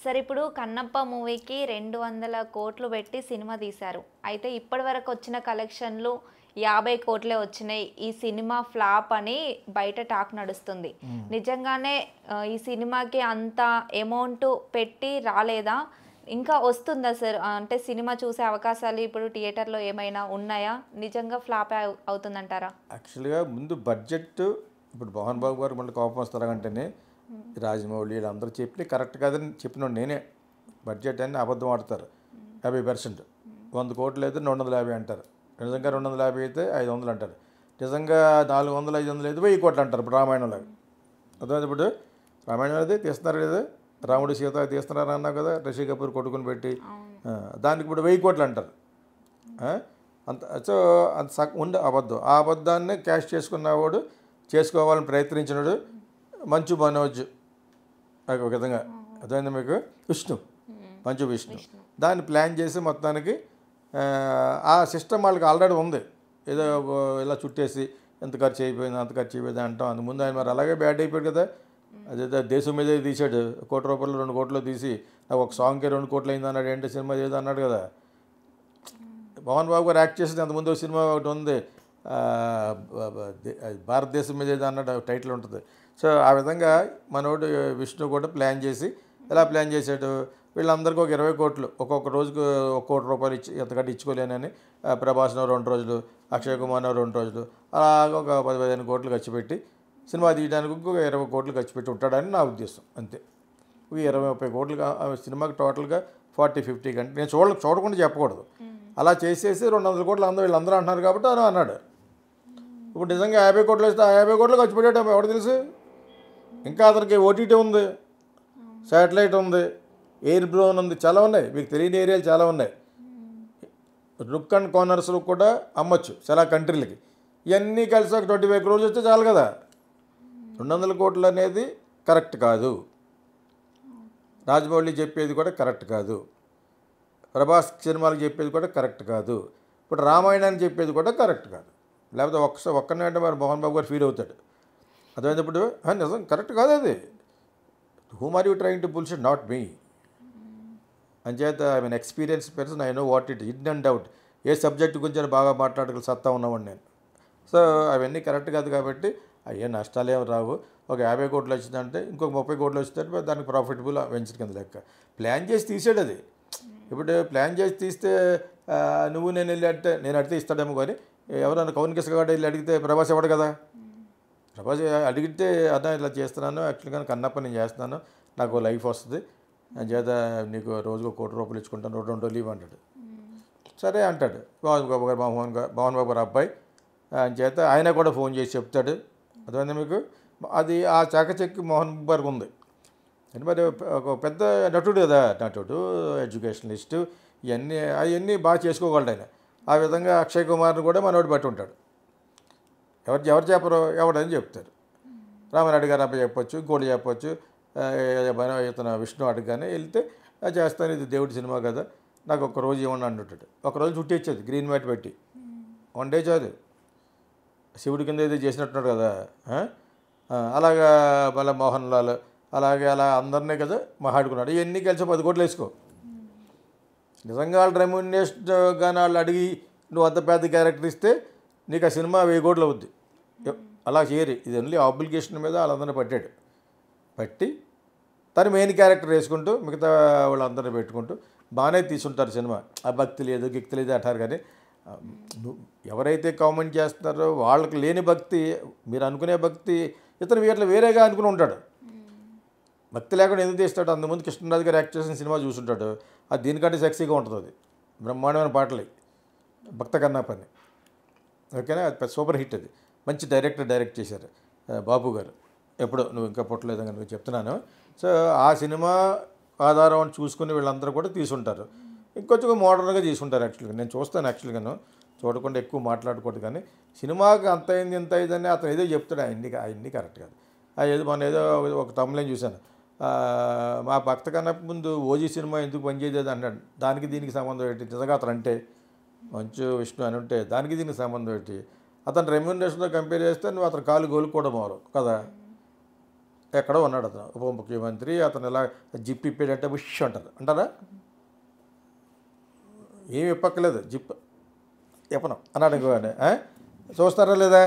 సరే ఇప్పుడు 'కన్నప్ప' మూవీకి 200 కోట్లు పెట్టి సినిమా తీశారు. అయితే ఇప్పటివరకు వచ్చిన కలెక్షన్‌లు 50 కోట్లే వచ్చినాయి. ఈ సినిమా ఫ్లాప్ అని బయట టాక్ నడుస్తుంది. నిజంగానే ఈ సినిమాకి అంత అమౌంట్ పెట్టి రాలేదా? ఇంకా వస్తుందా సార్? అంటే సినిమా చూసే అవకాశాలు ఇప్పుడు థియేటర్‌లో ఏమైనా ఉన్నాయా? నిజంగా ఫ్లాపే అవుతుందంటారా? యాక్చువల్గా ముందు బడ్జెట్ ఇప్పుడు మోహన్ బాబు గారు మళ్ళీ కోపం వస్తారంటేనే రాజమౌళి వీళ్ళందరూ చెప్పి కరెక్ట్ కాదని చెప్పినోడు నేనే. బడ్జెట్ అని అబద్ధం ఆడతారు. 50%, 100 కోట్లు అయితే 250 అంటారు. నిజంగా 250 అయితే 500 అంటారు. నిజంగా 400, 500 అయితే 1000 కోట్లు అంటారు. ఇప్పుడు రామాయణంలో అర్థమైంది. ఇప్పుడు రామాయణం అయితే తీస్తున్నారు కదా, రాముడు సీత తీస్తున్నారు అన్నావు కదా, రిషి కపూర్ కొడుకుని పెట్టి దానికి ఇప్పుడు 1000 కోట్లు అంటారు. అంత సో అంత ఉండే అబద్ధం. ఆ అబద్ధాన్ని క్యాష్ చేసుకున్నవాడు, చేసుకోవాలని ప్రయత్నించినాడు మంచు మనోజ్. ఒక విధంగా అర్థమైంది మీకు. మంచు విష్ణు దాన్ని ప్లాన్ చేసి మొత్తానికి ఆ సిస్టమ్ వాళ్ళకి ఆల్రెడీ ఉంది. ఏదో ఇలా చుట్టేసి ఎంత ఖర్చు అయిపోయింది అంత ఖర్చు అయిపోయింది అంటాం. అందుముందు ఆయన మరి అలాగే బ్యాడ్ అయిపోయాడు కదా. అదే దేశం మీదే తీసాడు. 1 కోటి రూపాయలు 2 కోట్లు తీసి నాకు ఒక సాంగ్కి 2 కోట్లు అయింది అన్నాడు. ఏంటి సినిమా ఏదో అన్నాడు కదా. మోహన్ బాబు గారు యాక్ట్ చేసింది అంతకుముందు ఒక సినిమా ఒకటి ఉంది, భారతదేశం మీద ఏదో అన్నాడు టైటిల్ ఉంటుంది. సో ఆ విధంగా మనోడు విష్ణు కూడా ప్లాన్ చేసి ఎలా ప్లాన్ చేశాడు, వీళ్ళందరికీ ఒక 20 కోట్లు ఒక్కొక్క రోజుకు 1 కోటి రూపాయలు ఇచ్చి ఎంతకంటే ఇచ్చుకోలేనని ప్రభాస్నో 2 రోజులు, అక్షయ్ కుమార్నో 2 రోజులు, అలాగ ఒక 10-15 కోట్లు ఖర్చు పెట్టి సినిమా తీయడానికి ఇంకొక 20 కోట్లు ఖర్చు పెట్టి ఉంటాడని నా ఉద్దేశం. అంతే. 20-30 కోట్లు సినిమాకి టోటల్గా 40-50 కంటే నేను చూడకుండా చెప్పకూడదు. అలా చేసేసి 200 కోట్లు వీళ్ళందరూ అంటున్నారు కాబట్టి అని అన్నాడు. ఇప్పుడు నిజంగా 50 కోట్లు వస్తే ఆ 50 కోట్లు ఖర్చు పెట్టేటప్పుడు ఎవరు తెలుసు. ఇంకా అతనికి ఓటీటీ ఉంది, శాటిలైట్ ఉంది, ఎయిర్ బ్లోన్ ఉంది, చాలా ఉన్నాయి. మీకు తెలియని ఏరియాలు చాలా ఉన్నాయి. రుక్ అండ్ కార్నర్స్లో కూడా అమ్మొచ్చు చాలా కంట్రీలకి. ఇవన్నీ కలిసి ఒక 25 crores వస్తే చాలు కదా. 200 కోట్లు అనేది కరెక్ట్ కాదు. రాజమౌళి చెప్పేది కూడా కరెక్ట్ కాదు. ప్రభాస్ సినిమాలకు చెప్పేది కూడా కరెక్ట్ కాదు. ఇప్పుడు రామాయణాన్ని చెప్పేది కూడా కరెక్ట్ కాదు. లేకపోతే ఒక్కనే అంటే మరి మోహన్ బాబు గారు ఫీల్ అవుతాడు. అర్థమైనప్పుడు నిజం కరెక్ట్ కాదు అది. Whom are you trying to bullshit, not me. అంచేత I mean experience person, I know what it in and out. ఏ సబ్జెక్ట్ గురించి బాగా మాట్లాడగల సత్తా ఉన్నవాడు నేను. సో అవన్నీ కరెక్ట్ కాదు కాబట్టి అయ్యే నష్టాలు ఏమి రావు. ఒక 50 కోట్లు వచ్చిందంటే ఇంకొక 30 కోట్లు వచ్చిందంటే దానికి ప్రాఫిటబుల్ వెంచర్ కింద లెక్క. ప్లాన్ చేసి తీసాడు అది. ఇప్పుడు ప్లాన్ చేసి తీస్తే నువ్వు నేను వెళ్ళి అంటే నేను అడిగితే ఇస్తాడేమో, కానీ ఎవరైనా కౌన్ కిసగాడు వెళ్ళి అడిగితే ప్రభాస్ ఇవ్వడు కదా. ప్రభాస్ అడిగితే అన్నా ఇలా చేస్తున్నాను, యాక్చువల్గా కన్నప్ప నేను చేస్తున్నాను, నాకు లైఫ్ వస్తుంది, అని చేత నీకు రోజుకు 1 కోటి రూపాయలు ఇచ్చుకుంటాను, 2 రోజులు లీవ్ అంటాడు. సరే అంటాడు మోహన్ బాబు గారు, మోహన్ బాబు గారు అబ్బాయి అని చేత ఆయన కూడా ఫోన్ చేసి చెప్తాడు. అర్థమైంది మీకు. అది ఆ చాకచక్కి మోహన్ బాబు గారికి ఉంది. అంటే మరి ఒక పెద్ద నటుడు కదా, నటుడు, ఎడ్యుకేషనలిస్టు, అవన్నీ బాగా చేసుకోగలడు ఆయన. ఆ విధంగా అక్షయ్ కుమార్ని కూడా మనోడు బట్టి ఉంటాడు. ఎవరు చెప్పరు, ఎవడని చెప్తారు. రామారెడ్డి గారు అబ్బాయి చెప్పొచ్చు, ఇంకోటి చెప్పొచ్చు, ఇతను విష్ణు అడగగానే వెళ్తే చేస్తాను, ఇది దేవుడి సినిమా కదా, నాకు ఒక రోజు ఇవ్వండి అంటుంటాడు. ఒకరోజు చుట్టి ఇచ్చేది గ్రీన్ మ్యాట్ పెట్టి, 1 day చాలు. శివుడి కింద ఏదో చేసినట్టున్నాడు కదా. అలాగా మళ్ళీ మోహన్ లాల్ అలాగే అలా అందరినీ కదా మాట్లాడుకున్నాడు. ఇవన్నీ కలిసి 10 కోట్లు వేసుకో. నిజంగా వాళ్ళు రెమ్యూనరేషన్ కానీ వాళ్ళు అడిగి నువ్వు అంత పెద్ద క్యారెక్టర్ ఇస్తే నీకు ఆ సినిమా 1000 కోట్లు అవుద్ది. అలా చేయరు. ఇది ఓన్లీ ఆబ్లిగేషన్ మీద వాళ్ళందరినీ పట్టి తను మెయిన్ క్యారెక్టర్ వేసుకుంటూ మిగతా వాళ్ళందరినీ పెట్టుకుంటూ బాగానే తీసుంటారు సినిమా. ఆ భక్తి లేదు గిక్తి లేదు అంటారు. కానీ ఎవరైతే కామెంట్ చేస్తున్నారో వాళ్ళకి లేని భక్తి, మీరు అనుకునే భక్తి ఇతను వీటిలో వేరేగా అనుకుని ఉంటాడు. భక్తి లేకుండా ఎందుకు తీస్తాడు? అంతకుముందు కృష్ణరాజు గారు యాక్ట్ చేసిన సినిమా చూసుంటాడు. అది దీనికంటే సెక్సీగా ఉంటుంది. అది బ్రహ్మాండమైన పాటలు, భక్త కన్నప్పని. ఓకేనా, అది సూపర్ హిట్. అది మంచి డైరెక్ట్ చేశారు బాబు గారు. ఎప్పుడో నువ్వు ఇంకా పుట్టలేదు కనుక చెప్తున్నాను. సో ఆ సినిమా ఆధారం అని చూసుకుని వీళ్ళందరూ కూడా తీసుంటారు. ఇంకొంచెం మోడర్న్గా తీసుకుంటారు. యాక్చువల్గా నేను చూస్తాను, యాక్చువల్గాను చూడకుండా ఎక్కువ మాట్లాడకూడదు. కానీ సినిమాకి అంత అయింది ఇంత అయిందని అతను ఏదో చెప్తాడు. అవన్నీ కరెక్ట్ కాదు. ఏదో మన ఏదో ఒక తమిళం చూశాను, మా భక్త కన్నప్ప ముందు ఓజీ సినిమా ఎందుకు పనిచేయలేదు అన్నాడు. దానికి దీనికి సంబంధం ఏంటి? నిజంగా అతను అంటే మంచు విష్ణు అని ఉంటే దానికి దీనికి సంబంధం ఏంటి? అతను రెమ్యూనరేషన్తో కంపేర్ చేస్తే నువ్వు అతను కాలు గోలుకోవడం అవరు కదా. ఎక్కడో ఉన్నాడు అతను ఉప ముఖ్యమంత్రి, అతను ఇలా జిప్ ఇప్పాడంటే విష్ అంటారు అంటారా? ఏమి ఇప్పక్కలేదు, జిప్ ఇప్పను అన్నాడు ఇంకోండి. చూస్తారా లేదా?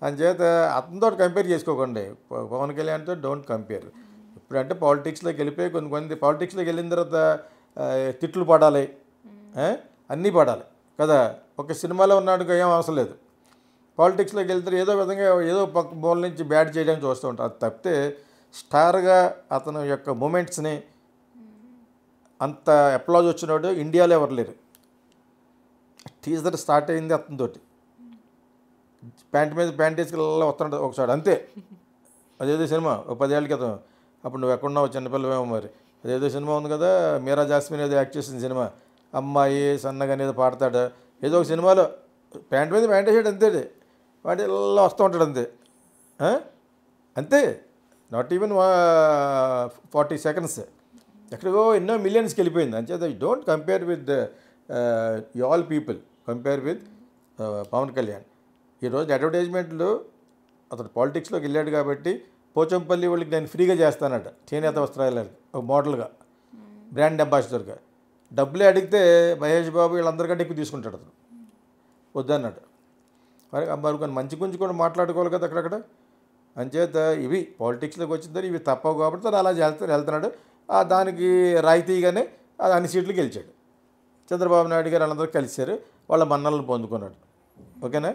అంచేత అతనితో కంపేర్ చేసుకోకండి. పవన్ కళ్యాణ్తో డోంట్ కంపేర్. ఇప్పుడంటే పాలిటిక్స్లోకి వెళ్ళిపోయి కొంతమంది పాలిటిక్స్లోకి వెళ్ళిన తర్వాత తిట్లు పడాలి, అన్నీ పడాలి కదా. ఒక సినిమాలో ఉన్నాడు ఏం అవసరం లేదు. పాలిటిక్స్లోకి వెళ్తే ఏదో విధంగా ఏదో పక్క మూల నుంచి బ్యాడ్ చేయడానికి చూస్తూ ఉంటారు. అది తప్పితే స్టార్గా అతను యొక్క మూమెంట్స్ని అంత అప్లాజ్ వచ్చినాడు ఇండియాలో ఎవరు లేరు. టీజర్ స్టార్ట్ అయింది అతనితోటి, ప్యాంట్ మీద ప్యాంట్ వేసుకెళ్ళి వస్తున్నాడు ఒకసారి అంతే. అదేదో సినిమా 10 ఏళ్ళ క్రితం, అప్పుడు నువ్వు ఎక్కడున్నావు చిన్నపిల్లవేమో మరి. అదేదో సినిమా ఉంది కదా, మీరా జాస్మిన్ ఏదో యాక్ట్ చేసిన సినిమా, అమ్మాయి సన్నగా అనేది పాడతాడు ఏదో ఒక సినిమాలో, ప్యాంట్ మీద ప్యాంట్ వేసాడు అంతే. వాటి ఇలా వస్తూ ఉంటాడు అంతే అంతే. నాట్ ఈవెన్ 40 seconds, ఎక్కడికో ఎన్నో మిలియన్స్కి వెళ్ళిపోయింది. అంచేత don't compare with you all people, compare with Pavan Kalyan. ఈరోజు అడ్వర్టైజ్మెంట్లు అతను పాలిటిక్స్లోకి వెళ్ళాడు కాబట్టి పోచంపల్లి వాళ్ళకి నేను ఫ్రీగా చేస్తానట చేనేత వస్త్రాలకి ఒక మోడల్గా, బ్రాండ్ అంబాసిడర్గా. డబ్బులే అడిగితే మహేష్ బాబు వీళ్ళందరికంటే ఎక్కువ తీసుకుంటాడు అతను, వద్దన్నాడు. మరి కొన్ని మంచి గురించి కూడా మాట్లాడుకోవాలి కదా అక్కడక్కడ. అంచేత ఇవి పాలిటిక్స్లోకి వచ్చిందని ఇవి తప్పవు కాబట్టి తను అలా వెళ్తున్నాడు. దానికి రాయితీగానే అది అన్ని సీట్లు గెలిచాడు. చంద్రబాబు నాయుడు గారు వాళ్ళందరూ కలిశారు, వాళ్ళ మన్నలను పొందుకున్నాడు. ఓకేనా?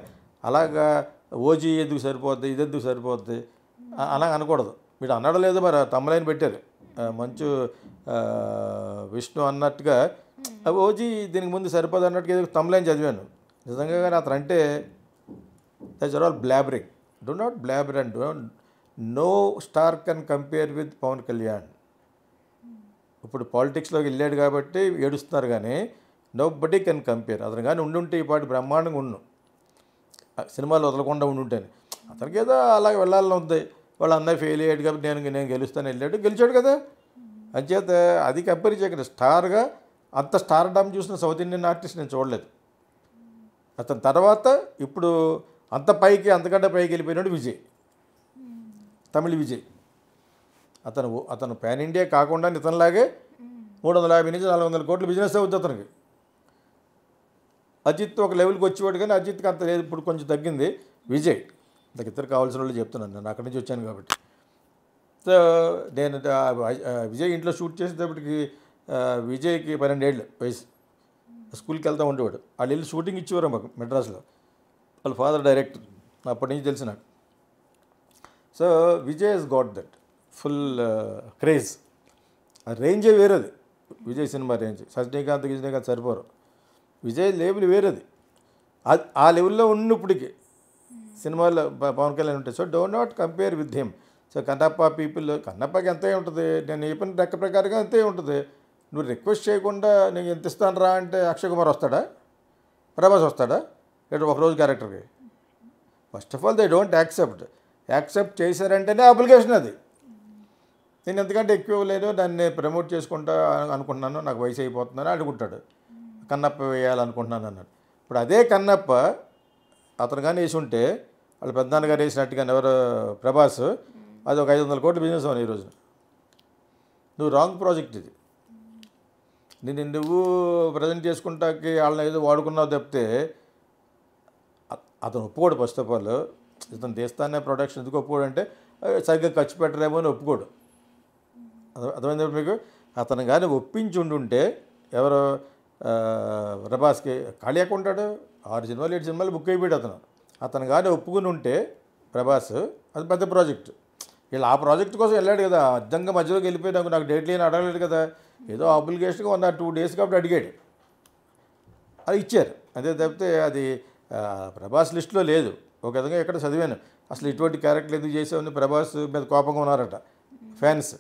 అలాగా ఓజీ ఎందుకు సరిపోద్ది, ఇది ఎందుకు సరిపోద్ది అలా అనకూడదు. వీడు అన్నాడో లేదో మరి తమ్ములైన పెట్టారు మంచు విష్ణు అన్నట్టుగా, ఓజీ దీనికి ముందు సరిపోదు అన్నట్టుగా ఏదో తమ్ములైన చదివాను నిజంగా. కానీ అతను అంటే that's all blabbering. Do not blabber and no star can compare with Pavan Kalyan. ఇప్పుడు పాలిటిక్స్లోకి వెళ్ళాడు కాబట్టి ఏడుస్తున్నారు, కానీ నో బడీ కెన్ కంపేర్. అతను కానీ ఉండుంటే ఈ పాటి బ్రహ్మాండంగా ఉండు, సినిమాలు వదలకుండా ఉండుంటాను. అతనికి ఏదో అలాగే వెళ్ళాలని ఉంది, వాళ్ళ అన్నయ్య ఫెయిల్ అయ్యాడు కాబట్టి నేను గెలుస్తాను వెళ్ళాడు, గెలిచాడు కదా. అంచేత అది కంపేర్ చేయకండి. స్టార్గా అంత స్టార్ డామ్ చూసిన సౌత్ ఇండియన్ ఆర్టిస్ట్ నేను చూడలేదు. అతని తర్వాత ఇప్పుడు అంత పైకి అంతకంటే పైకి వెళ్ళిపోయినాడు విజయ్, తమిళ విజయ్. అతను పాన్ ఇండియా కాకుండా ఇతనిలాగే 350 నుంచి 400 కోట్ల బిజినెస్ అవుతుంది అతనికి. అజిత్ ఒక లెవెల్కి వచ్చేవాడు, కానీ అజిత్కి అంత లేదు, ఇప్పుడు కొంచెం తగ్గింది. విజయ్ నాకు ఇద్దరు కావాల్సిన వాళ్ళు చెప్తున్నాను, నేను అక్కడి నుంచి వచ్చాను కాబట్టి. సో నేను విజయ్ ఇంట్లో షూట్ చేసేటప్పటికి విజయ్కి 12 ఏళ్ళు వయసు, స్కూల్కి వెళ్తూ ఉండేవాడు. వాళ్ళు వెళ్ళి షూటింగ్ ఇచ్చేవారు మాకు మెడ్రాస్లో, వాళ్ళ ఫాదర్ డైరెక్టర్, అప్పటి నుంచి తెలిసి నాకు. So Vijay he's got that full craze. ఆ రేంజే వేరేది విజయ్ సినిమా రేంజ్. సజ్నీకాంత్ సరిపోరు, విజయ్ లెవెల్ వేరేది. ఆ లెవెల్లో ఉన్నప్పటికీ సినిమాలో పవన్ కళ్యాణ్ ఉంటాయి. So do not compare with him. So Kannappa people, కన్నప్పకి ఎంతే ఉంటుంది, నేను చెప్పిన లెక్క ప్రకారంగా అంతే ఉంటుంది. నువ్వు రిక్వెస్ట్ చేయకుండా నేను ఎంత ఇస్తాను రా అంటే అక్షయ్ కుమార్ వస్తాడా, ప్రభాస్ వస్తాడా లేదా ఒకరోజు క్యారెక్టర్కి? First of all they don't accept చేశారంటేనే అప్లికేషన్ అది. నేను ఎంతకంటే ఎక్కువ లేదు, దాన్ని ప్రమోట్ చేసుకుంటా అనుకుంటున్నాను, నాకు వయసు అయిపోతుందని అడుగుంటాడు. కన్నప్ప వేయాలనుకుంటున్నాను అన్నాడు. ఇప్పుడు అదే కన్నప్ప అతను కానీ వేసి ఉంటే, వాళ్ళ పెద్దనాన్నగారు వేసినట్టుగా ఎవరు ప్రభాస్, అది ఒక 500 కోట్ల బిజినెస్ అవును ఈరోజు. నువ్వు రాంగ్ ప్రాజెక్ట్ ఇది. నువ్వు ప్రజెంట్ చేసుకుంటాకి వాళ్ళని ఏదో వాడుకున్నావు తప్పితే అతను ఒప్పుకోడు. ఫస్ట్ ఆఫ్ ఆల్ ఇతను తీస్తానే ప్రొడక్షన్ ఎందుకు ఒప్పుకోడు అంటే సరిగ్గా ఖర్చు పెట్టరేమో అని ఒప్పుకోడు. అర్థమైంది మీకు? అతను కానీ ఒప్పించి ఉండుంటే ఎవరు ప్రభాస్కి ఖాళీ ఉంటాడు, 6 సినిమాలు 7 సినిమాలు బుక్ అయిపోయాడు అతను కానీ ఒప్పుకుని ఉంటే ప్రభాస్, అది పెద్ద ప్రాజెక్ట్. వీళ్ళు ఆ ప్రాజెక్ట్ కోసం వెళ్ళాడు కదా, అర్థంగా మధ్యలోకి వెళ్ళిపోయి నాకు డేట్ లేని అడగలేదు కదా, ఏదో అప్లికేషన్గా 2 days కాబట్టి అడిగాడు, అది ఇచ్చారు. అదే తప్పితే అది ప్రభాస్ లిస్టులో లేదు. ఒక విధంగా ఎక్కడ చదివాను, అసలు ఇటువంటి క్యారెక్టర్లు ఎందుకు చేసామని ప్రభాస్ మీద కోపంగా ఉన్నారట ఫ్యాన్స్.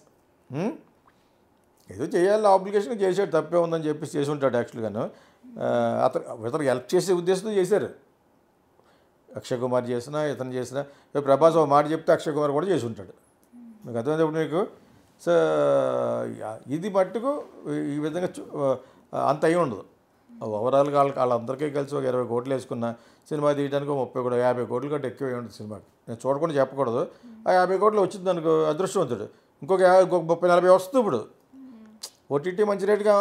ఏదో చేయాలి అప్లికేషన్ చేసాడు, తప్పే ఉందని చెప్పి చేసి ఉంటాడు యాక్చువల్గాను. ఇతనికి హెల్ప్ చేసే ఉద్దేశంతో చేశారు. అక్షయ్ కుమార్ చేసినా ఇతను చేసినా, ప్రభాస్ ఒక మాట చెప్తే అక్షయ్ కుమార్ కూడా చేసి ఉంటాడు. మీకు అర్థమైనప్పుడు మీకు. సో ఇది మట్టుకు ఈ విధంగా అంత అయి ఉండదు. ఓవరాల్గా వాళ్ళందరికీ కలిసి ఒక 20 కోట్లు వేసుకున్న సినిమా తీయడానికి 30 కూడా 50 కోట్లు కంటే ఎక్కువ ఉంటుంది సినిమాకి. నేను చూడకుండా చెప్పకూడదు. ఆ 50 కోట్లు వచ్చింది అనుకో అదృష్టవంతుడు. ఇంకొక 30-40 వస్తుంది ఇప్పుడు. ఓటీటీ మంచి రేటుగా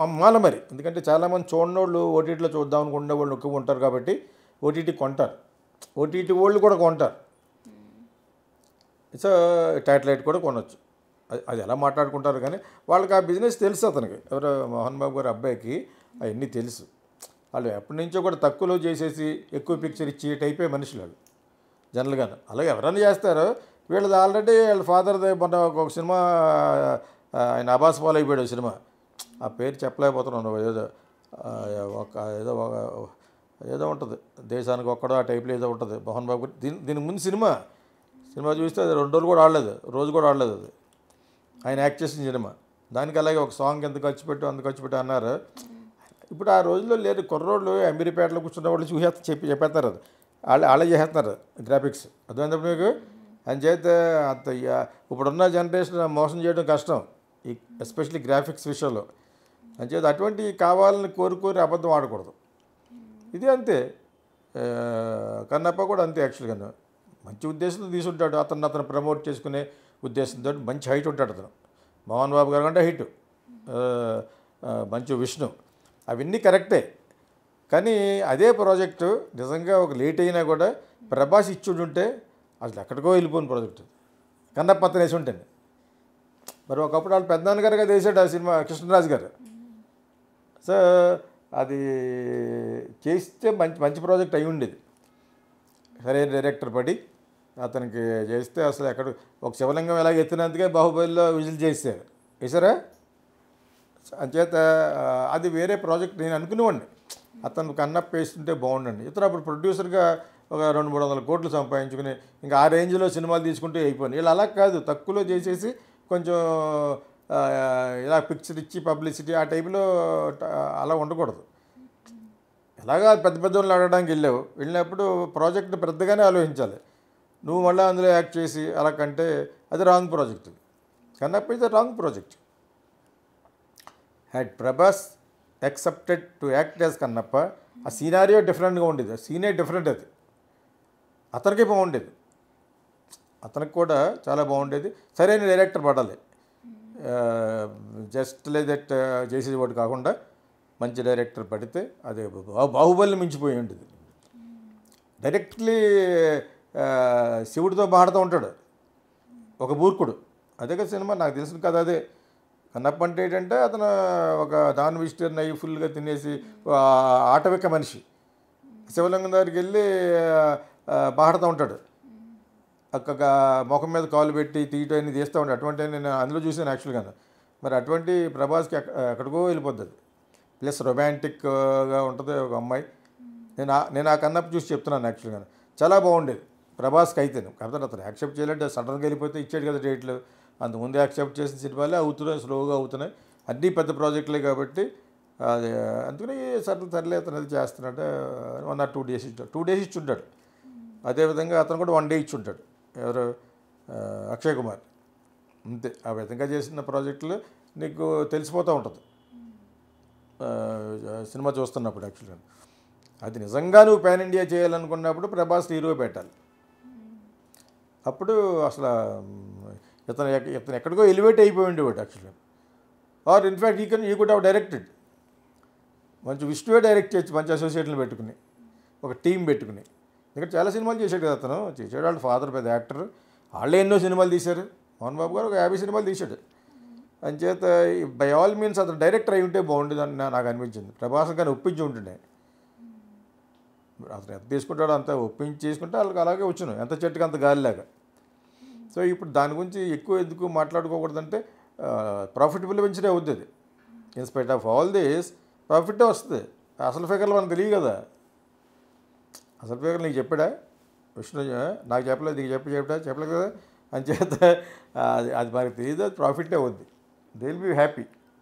అమ్మాలి మరి. ఎందుకంటే చాలామంది చూడనోళ్ళు ఓటీటీలో చూద్దాం అనుకునే వాళ్ళు ఎక్కువ ఉంటారు కాబట్టి ఓటీటీ కొంటారు. ఓటీటీ వాళ్ళు కూడా కొంటారు. సో శాటిలైట్ కూడా కొనవచ్చు. అది ఎలా మాట్లాడుకుంటారు కానీ వాళ్ళకి ఆ బిజినెస్ తెలుసు. అతనికి ఎవరో మోహన్ బాబు గారి అబ్బాయికి అవన్నీ తెలుసు. వాళ్ళు ఎప్పటి నుంచో కూడా తక్కువలో చేసేసి ఎక్కువ పిక్చర్ ఇచ్చి టైపే మనుషులు వాళ్ళు జనరల్గాను. అలాగే ఎవరైనా చేస్తారో వీళ్ళది ఆల్రెడీ వాళ్ళ ఫాదర్ది మొన్న ఒక సినిమా ఆయన అబాస్ ఫాలో అయిపోయాడు సినిమా. ఆ పేరు చెప్పలేకపోతున్నాను. ఏదో ఉంటుంది దేశానికి ఒక్కడో ఆ టైప్లో ఏదో ఉంటుంది మోహన్ బాబు. దీనికి ముందు సినిమా చూస్తే అది 2 రోజులు కూడా ఆడలేదు, రోజు కూడా ఆడలేదు. అది ఆయన యాక్ట్ చేసిన సినిమా. దానికి అలాగే ఒక సాంగ్ ఎంత ఖర్చు పెట్టు అన్నారు. ఇప్పుడు ఆ రోజుల్లో లేదు. కుర్రోళ్ళు అమీర్పేటలో కూర్చున్న వాళ్ళు చెప్పేస్తారు. అది వాళ్ళే చేసేస్తున్నారు గ్రాఫిక్స్. అర్థమైనప్పుడు మీకు అంచేత అంత ఇప్పుడున్న జనరేషన్ మోసం చేయడం కష్టం, ఎస్పెషల్లీ గ్రాఫిక్స్ విషయంలో. అంచేత అటువంటి కావాలని కోరి అబద్ధం ఆడకూడదు. ఇది అంతే. కన్నప్ప కూడా అంతే. యాక్చువల్గా మంచి ఉద్దేశంతో తీసుంటాడు. అతను ప్రమోట్ చేసుకునే ఉద్దేశంతో మంచి హైట్ ఉంటాడు అతను. మోహన్ బాబు గారు అంటే హైట్, మంచి విష్ణు, అవన్నీ కరెక్టే. కానీ అదే ప్రాజెక్టు నిజంగా ఒక లేట్ అయినా కూడా ప్రభాస్ ఇచ్చుంటే అసలు ఎక్కడికో వెళ్ళిపోయిన ప్రాజెక్ట్ కన్నప్ప అతను వేసి ఉంటాను. మరి ఒకప్పుడు వాళ్ళు పెద్దనాన్నగారుగా వేసాడు ఆ సినిమా కృష్ణరాజు గారు. సో అది చేస్తే మంచి ప్రాజెక్ట్ అయి ఉండేది. సరైన డైరెక్టర్ పడి అతనికి చేస్తే అసలు ఎక్కడ ఒక శివలింగం ఎలాగ ఎత్తినందుకే బాహుబలిలో విజిల్ వేసారా. అంచేత అది వేరే ప్రాజెక్ట్ నేను అనుకునేవాడిని. అతను కన్నప్ప వేస్తుంటే బాగుండండి. ఇతను అప్పుడు ప్రొడ్యూసర్గా ఒక 200-300 కోట్లు సంపాదించుకుని ఇంకా ఆ రేంజ్లో సినిమాలు తీసుకుంటే అయిపోయింది. వీళ్ళు అలా కాదు, తక్కువలో చేసేసి కొంచెం ఇలా పిక్చర్ ఇచ్చి పబ్లిసిటీ ఆ టైప్లో అలా ఉండకూడదు. ఎలాగా పెద్ద వాళ్ళు అడగడానికి వెళ్ళినప్పుడు ప్రాజెక్ట్ని పెద్దగానే ఆలోచించాలి. నువ్వు మళ్ళీ అందులో యాక్ట్ చేసి అలా కంటే అది wrong project. Kannappa is wrong project. Had Prabhas accepted to act as Kannappa, ఆ సీనారియో డిఫరెంట్గా ఉండేది. ఆ సీనే డిఫరెంట్. అది అతనికి బాగుండేది, అతనికి కూడా చాలా బాగుండేది. సరైన డైరెక్టర్ పడాలి. జస్ట్ లేదట్ చేసేది ఒకటి కాకుండా మంచి డైరెక్టర్ పడితే అది బాహుబలిని మించిపోయి ఉండేది. డైరెక్ట్లీ శివుడితో మాడుతూ ఉంటాడు ఒక మూర్ఖుడు. అదే కదా సినిమా, నాకు తెలిసిన కదా అదే. కన్నప్ప అంటే ఏంటంటే అతను ఒక నాన్ వెజిటేరియన్ అయ్యి ఫుల్గా తినేసి ఆటవిక మనిషి. శివలింగం దగ్గరికి వెళ్ళి మాడుతూ ఉంటాడు. అక్క ముఖం మీద కాలు పెట్టి తీయటం అన్ని తీస్తూ ఉంటాడు. అటువంటి నేను అందులో చూసాను యాక్చువల్గా. మరి అటువంటి ప్రభాస్కి ఎక్కడికో వెళ్ళిపోద్ది. ప్లస్ రొమాంటిక్గా ఉంటుంది ఒక అమ్మాయి. నేను ఆ కన్నప్ప చూసి చెప్తున్నాను. యాక్చువల్గా చాలా బాగుండేది ప్రభాస్కి అయితేను. కాబట్టి అతను యాక్సెప్ట్ చేయాలంటే సడన్గా వెళ్ళిపోతే ఇచ్చాడు కదా డేట్లు. అంతకుముందు యాక్సెప్ట్ చేసిన సినిమాలే అవుతున్నాయి, స్లోగా అవుతున్నాయి. అన్నీ పెద్ద ప్రాజెక్టులే కాబట్టి అది అందుకని సర్లే అతను అది చేస్తున్నాడు. 1 or 2 days ఇచ్చాడు. 2 days ఇచ్చుంటాడు. అదేవిధంగా అతను కూడా 1 day ఇచ్చుంటాడు. ఎవరు అక్షయ్ కుమార్. అంతే. ఆ విధంగా చేసిన ప్రాజెక్టులు నీకు తెలిసిపోతూ ఉంటుంది సినిమా చూస్తున్నప్పుడు. యాక్చువల్గా అది నిజంగా నువ్వు పాన్ ఇండియా చేయాలనుకున్నప్పుడు ప్రభాస్ హీరో పెట్టాలి. అప్పుడు అసలు ఇతను ఎక్కడికో ఎలివేట్ అయిపోయి ఉండేవాడు యాక్చువల్గా. ఆర్ ఇన్ఫ్యాక్ట్ ఈ కుడ్ హావ్ డైరెక్టెడ్. మంచి విష్ణువే డైరెక్ట్ చేయొచ్చు, మంచి అసోసియేట్లు పెట్టుకుని, ఒక టీం పెట్టుకుని. ఎందుకంటే చాలా సినిమాలు చేశాడు కదా అతను. చేశాడు. వాళ్ళ ఫాదర్ పెద్ద యాక్టర్. వాళ్ళే ఎన్నో సినిమాలు తీశారు. మోహన్ బాబు గారు ఒక 50 సినిమాలు తీశాడు. అంచేత బై ఆల్ మీన్స్ అతను డైరెక్టర్ అయి ఉంటే బాగుండేదని నాకు అనిపించింది. ప్రభాస్ కానీ ఒప్పించి ఉంటుండే. అతను ఎంత తీసుకుంటాడో అంత ఒప్పించి చేసుకుంటే వాళ్ళకి అలాగే వచ్చును, ఎంత చెట్టుకి అంత గాలిలాగా. సో ఇప్పుడు దాని గురించి ఎక్కువ ఎందుకు మాట్లాడుకోకూడదంటే ప్రాఫిటబుల్ పెంచినే అవుతుంది. ఇన్స్పైట్ ఆఫ్ ఆల్ దిస్ ప్రాఫిటే వస్తుంది. అసలు ఫిగర్లు మనకు తెలియదు కదా. అసలు ఫిగర్ నీకు చెప్పాడా విష్ణు? నాకు చెప్పలేదు, నీకు చెప్పలేదు కదా. అంచేత అది మనకు తెలియదు. అది ప్రాఫిటే అవుద్ది. They will be happy.